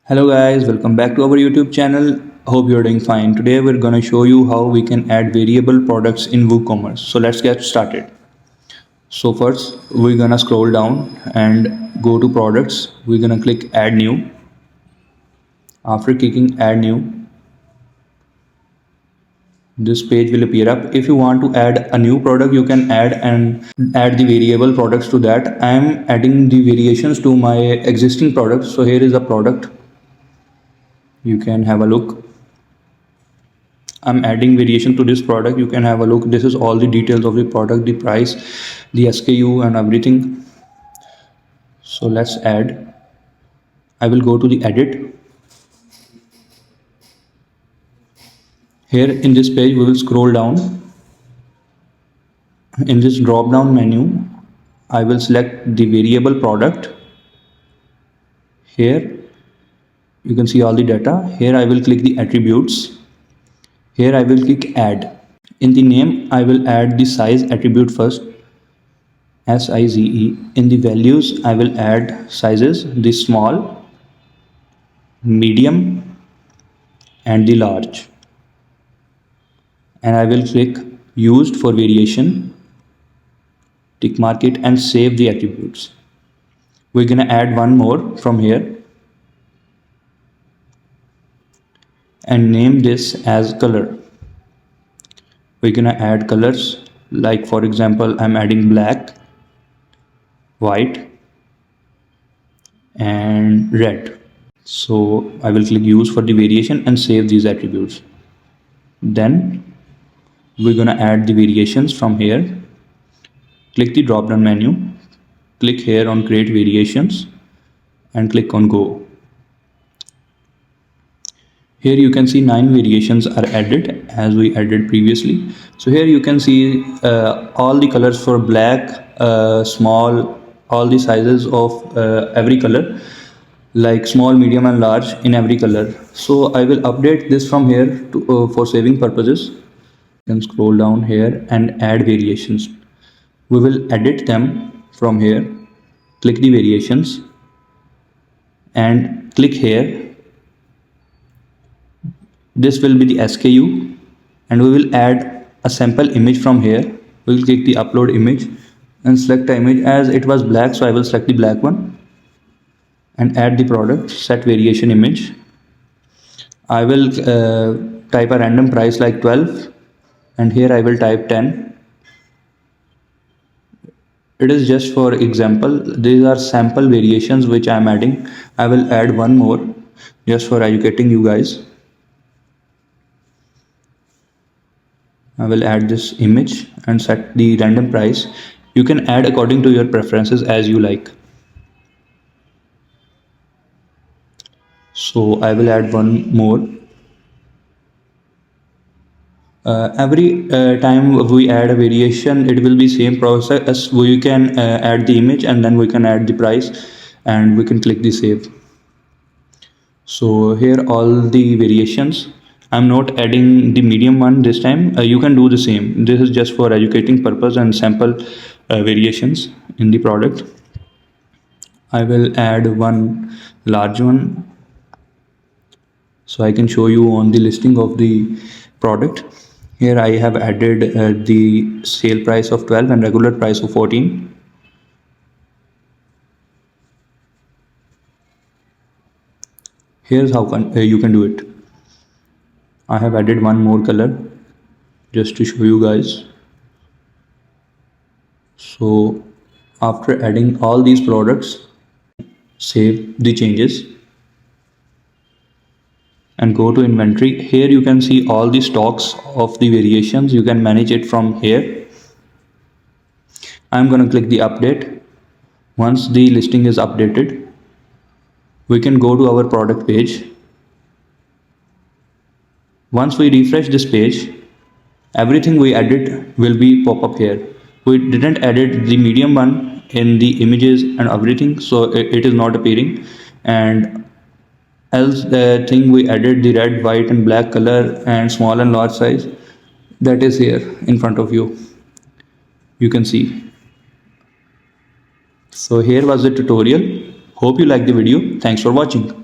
Hello guys, welcome back to our YouTube channel. Hope you're doing fine. Today we're gonna show you how we can add variable products in WooCommerce. So let's get started. So first we're gonna scroll down and go to products. We're gonna click add new. After clicking add new, this page will appear up. If you want to add a new product, you can add the variable products to that. I am adding the variations to my existing products. So here is a product. You can have a look. I'm adding variation to this product. You can have a look. This is all the details of the product, the price, the SKU and everything. So let's add. I will go to the edit. Here in this page we will scroll down. In this drop down menu I will select the variable product. Here you can see all the data. Here I will click the attributes. Here I will click add. In the name I will add the size attribute first, size. In the values I will add sizes, the small, medium and the large, and I will click used for variation, tick mark it and save the attributes. We're gonna add one more from here and name this as color. We're gonna add colors, like for example I'm adding black, white and red. So I will click use for the variation and save these attributes. Then we're gonna add the variations from here. Click the drop down menu, click here on create variations and click on go. Here you can see 9 variations are added as we added previously. So here you can see all the colors for black, small, all the sizes of every color, like small, medium and large in every color. So I will update this from here to, for saving purposes. You can scroll down here and add variations. We will edit them from here. Click the variations and click here. This will be the SKU and we will add a sample image from here. We will click the upload image and select the image. As it was black, so I will select the black one and add the product, set variation image. I will type a random price like 12 and here I will type 10. It is just for example. These are sample variations which I am adding. I will add one more just for educating you guys. I will add this image and set the random price. You can add according to your preferences as you like. So I will add one more. Every time we add a variation, it will be same process. We can add the image and then we can add the price and we can click the save. So here all the variations. I'm not adding the medium one this time. You can do the same. This is just for educating purpose and sample variations in the product. I will add one large one so I can show you on the listing of the product. Here I have added the sale price of 12 and regular price of 14. Here's how you can do it. I have added one more color just to show you guys. So after adding all these products, save the changes and go to inventory. Here you can see all the stocks of the variations. You can manage it from here. I'm going to click the update. Once the listing is updated, we can go to our product page. Once we refresh this page, everything we added will be pop up here. We didn't added the medium one in the images and everything, so it is not appearing. And else the thing we added, the red, white and black color and small and large size, that is here in front of you. You can see. So here was the tutorial. Hope you liked the video. Thanks for watching.